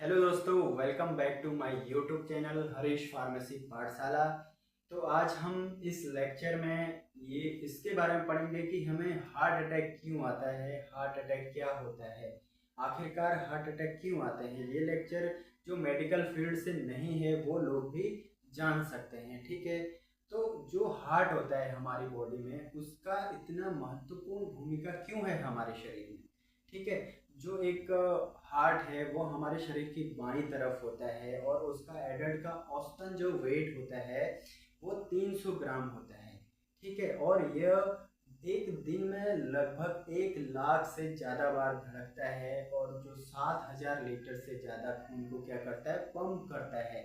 Hello दोस्तों, welcome back to my YouTube channel Harish pharmacy Pathshala. तो आज हम इस लेक्चर में ये इसके बारे में पढ़ेंगे कि हमें हार्ट अटैक क्यों आता है, हार्ट अटैक क्या होता है, आखिरकार हार्ट अटैक क्यों आते हैं। ये लेक्चर जो मेडिकल फील्ड से नहीं है वो लोग भी जान सकते हैं, ठीक है। तो जो हार्ट होता है हमारी बॉडी में, उसका इतना महत्वपूर्ण भूमिका क्यों है हमारे शरीर में, ठीक है। जो एक हार्ट है वो हमारे शरीर की बाईं तरफ होता है और उसका एडल्ट का औसतन जो वेट होता है वो 300 ग्राम होता है, ठीक है। और यह एक दिन में लगभग 1 लाख से ज़्यादा बार धड़कता है और जो 7,000 लीटर से ज़्यादा खून को क्या करता है, पंप करता है।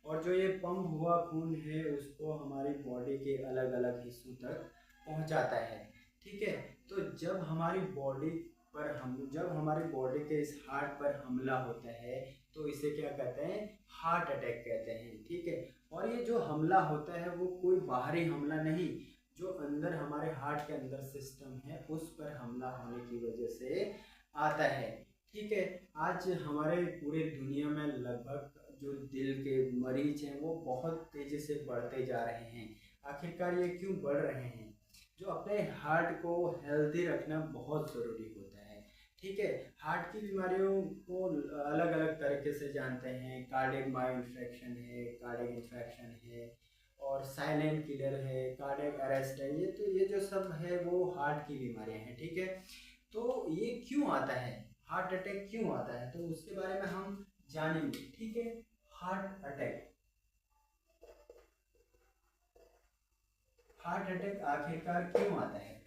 और जो ये पंप हुआ खून है उसको हमारी बॉडी के अलग अलग हिस्सों तक पहुंचाता है, ठीक है। तो जब हमारी बॉडी के इस हार्ट पर हमला होता है तो इसे क्या कहते हैं, हार्ट अटैक कहते हैं, ठीक है। और ये जो हमला होता है वो कोई बाहरी हमला नहीं, जो अंदर हमारे हार्ट के अंदर सिस्टम है उस पर हमला होने की वजह से आता है, ठीक है। आज हमारे पूरे दुनिया में लगभग जो दिल के मरीज हैं वो बहुत तेजी से बढ़ते जा रहे हैं। आखिरकार ये क्यों बढ़ रहे हैं? जो अपने हार्ट को हेल्दी रखना बहुत ज़रूरी होता है, ठीक है। हार्ट की बीमारियों को अलग अलग तरीके से जानते हैं। कार्डियक मायो इन्फेक्शन है, कार्डियक इन्फेक्शन है, और साइलेंट किलर है, कार्डियक अरेस्ट है। ये जो सब है वो हार्ट की बीमारियां हैं, ठीक है। तो ये क्यों आता है, हार्ट अटैक क्यों आता है, तो उसके बारे में हम जानेंगे, ठीक है। हार्ट अटैक आखिरकार क्यों आता है?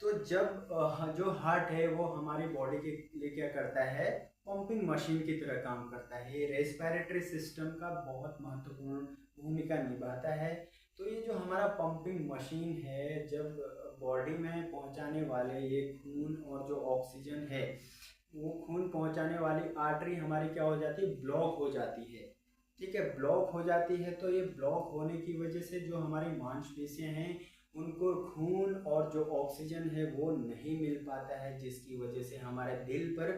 तो जब जो हार्ट है वो हमारी बॉडी के लिए क्या करता है, पंपिंग मशीन की तरह काम करता है। ये रेस्पिरेटरी सिस्टम का बहुत महत्वपूर्ण भूमिका निभाता है। तो ये जो हमारा पंपिंग मशीन है, जब बॉडी में पहुंचाने वाले ये खून और जो ऑक्सीजन है, वो खून पहुंचाने वाली आर्टरी हमारी क्या हो जाती है, ब्लॉक हो जाती है, ठीक है। ब्लॉक हो जाती है तो ये ब्लॉक होने की वजह से जो हमारी मांसपेशियां हैं उनको खून और जो ऑक्सीजन है वो नहीं मिल पाता है, जिसकी वजह से हमारे दिल पर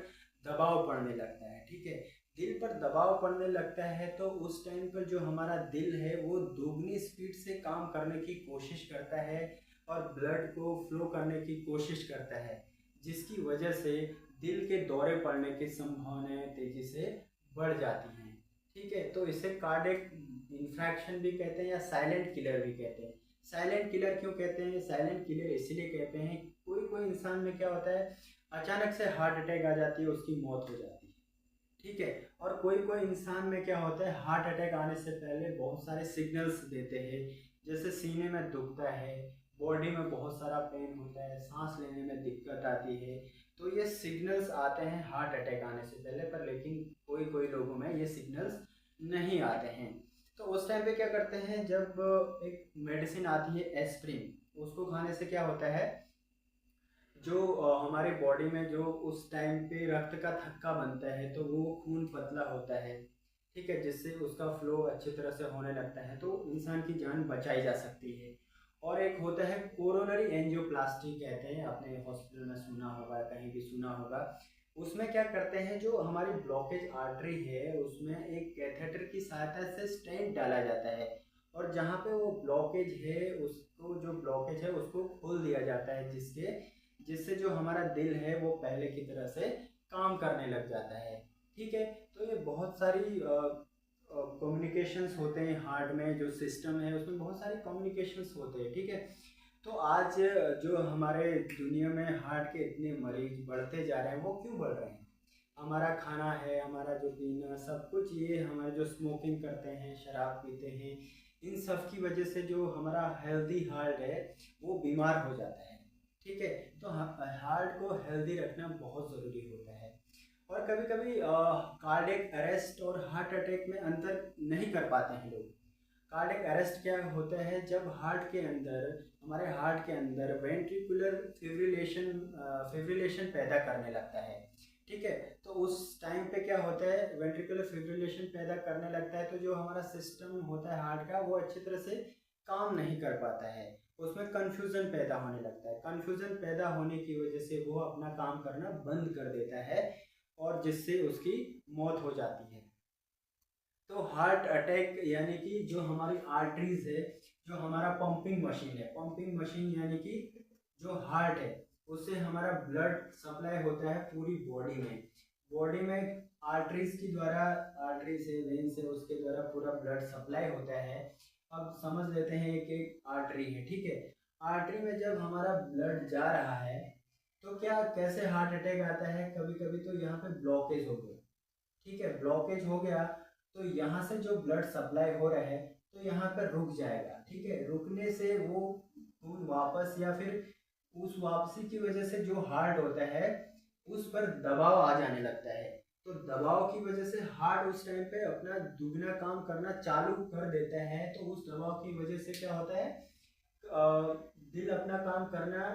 दबाव पड़ने लगता है, ठीक है। दिल पर दबाव पड़ने लगता है तो उस टाइम पर जो हमारा दिल है वो दोगुनी स्पीड से काम करने की कोशिश करता है और ब्लड को फ्लो करने की कोशिश करता है, जिसकी वजह से दिल के दौरे पड़ने की संभावनाएं तेजी से बढ़ जाती हैं, ठीक है। तो इसे कार्डियक इन्फेक्शन भी कहते हैं या साइलेंट किलर भी कहते हैं। साइलेंट किलर क्यों कहते हैं, साइलेंट किलर इसलिए कहते हैं, कोई कोई इंसान में क्या होता है, अचानक से हार्ट अटैक आ जाती है, उसकी मौत हो जाती है, ठीक है। और कोई कोई इंसान में क्या होता है, हार्ट अटैक आने से पहले बहुत सारे सिग्नल्स देते हैं, जैसे सीने में दुखता है, बॉडी में बहुत सारा पेन होता है, सांस लेने में दिक्कत आती है। तो ये सिग्नल्स आते हैं हार्ट अटैक आने से पहले, पर लेकिन कोई कोई लोगों में ये सिग्नल्स नहीं आते हैं। तो उस टाइम पे क्या करते हैं, जब एक मेडिसिन आती है एस्प्रिन, उसको खाने से क्या होता है, जो हमारे बॉडी में जो उस टाइम पे रक्त का थक्का बनता है तो वो खून पतला होता है, ठीक है, जिससे उसका फ्लो अच्छी तरह से होने लगता है तो इंसान की जान बचाई जा सकती है। और एक होता है कोरोनरी एंजियोप्लास्टी कहते हैं, आपने हॉस्पिटल में सुना होगा, कहीं भी सुना होगा। उसमें क्या करते हैं, जो हमारी ब्लॉकेज आर्टरी है उसमें एक कैथेटर की सहायता से स्टेंट डाला जाता है, और जहाँ पे वो ब्लॉकेज है उसको, जो ब्लॉकेज है उसको खोल दिया जाता है, जिससे जो हमारा दिल है वो पहले की तरह से काम करने लग जाता है, ठीक है। तो ये बहुत सारी कम्युनिकेशंस होते हैं हार्ट में, जो सिस्टम है उसमें बहुत सारे कम्युनिकेशंस होते हैं, ठीक है। तो आज जो हमारे दुनिया में हार्ट के इतने मरीज बढ़ते जा रहे हैं, वो क्यों बढ़ रहे हैं? हमारा खाना है, हमारा जो पीना, सब कुछ, ये हमारे जो स्मोकिंग करते हैं, शराब पीते हैं, इन सब की वजह से जो हमारा हेल्दी हार्ट है वो बीमार हो जाता है, ठीक है। तो हार्ट को हेल्दी रखना बहुत ज़रूरी होता है। और कभी कभी कार्डियक अरेस्ट और हार्ट अटैक में अंतर नहीं कर पाते हैं लोग। कार्डियक अरेस्ट क्या होता है, जब हार्ट के अंदर, हमारे हार्ट के अंदर वेंट्रिकुलर फिब्रिलेशन पैदा करने लगता है, ठीक है। तो उस टाइम पे क्या होता है, वेंट्रिकुलर फिब्रिलेशन पैदा करने लगता है तो जो हमारा सिस्टम होता है हार्ट का वो अच्छी तरह से काम नहीं कर पाता है, उसमें कन्फ्यूज़न पैदा होने लगता है। कन्फ्यूज़न पैदा होने की वजह से वो अपना काम करना बंद कर देता है, और और जिससे उसकी मौत हो जाती है। तो हार्ट अटैक यानी कि जो हमारी आर्टरीज है, जो हमारा पंपिंग मशीन है, पंपिंग मशीन यानी कि जो हार्ट है उससे हमारा ब्लड सप्लाई होता है पूरी बॉडी में। बॉडी में आर्टरीज के द्वारा, आर्टरी से, वेन से, उसके द्वारा पूरा ब्लड सप्लाई होता है। अब समझ लेते हैं एक एक आर्टरी है, ठीक है। आर्टरी में जब हमारा ब्लड जा रहा है तो क्या कैसे हार्ट अटैक आता है, कभी कभी तो यहाँ पे ब्लॉकेज हो गया, ठीक है, ब्लॉकेज हो गया तो यहाँ से जो ब्लड सप्लाई हो रहा है तो यहाँ पर रुक जाएगा, ठीक है। रुकने से वो खून वापस या फिर उस वापसी की वजह से जो हार्ट होता है उस पर दबाव आ जाने लगता है। तो दबाव की वजह से हार्ट उस टाइम पे अपना दुगना काम करना चालू कर देता है। तो उस दबाव की वजह से क्या होता है, दिल अपना काम करना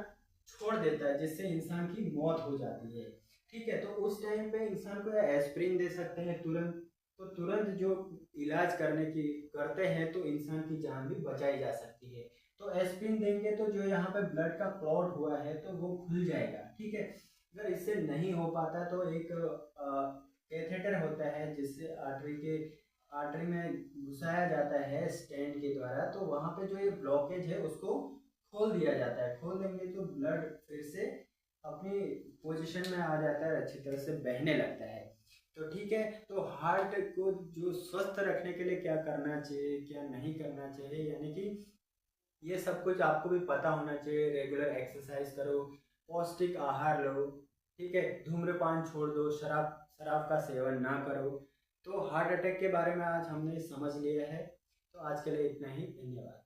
छोड़ देता है, जिससे इंसान की मौत हो जाती है, ठीक है। तो उस टाइम पे इंसान को एस्प्रिन दे सकते हैं तुरंत। तो तुरंत जो इलाज करते हैं तो इंसान की जान भी बचाई जा सकती है। तो एस्प्रिन देंगे तो जो यहाँ पे ब्लड का क्लॉट हुआ है तो वो खुल जाएगा, ठीक है। अगर इससे नहीं हो पाता तो एक कैथेटर होता है जिससे आर्टरी में घुसाया जाता है स्टेंट के द्वारा। तो वहाँ पे जो ये ब्लॉकेज है उसको खोल दिया जाता है। खोल देंगे तो ब्लड फिर से अपनी पोजीशन में आ जाता है, अच्छी तरह से बहने लगता है। तो ठीक है, तो हार्ट को जो स्वस्थ रखने के लिए क्या करना चाहिए, क्या नहीं करना चाहिए, यानी कि ये सब कुछ आपको भी पता होना चाहिए। रेगुलर एक्सरसाइज करो, पौष्टिक आहार लो, ठीक है, धूम्रपान छोड़ दो, शराब का सेवन ना करो। तो हार्ट अटैक के बारे में आज हमने समझ लिया है। तो आज के लिए इतना ही, धन्यवाद।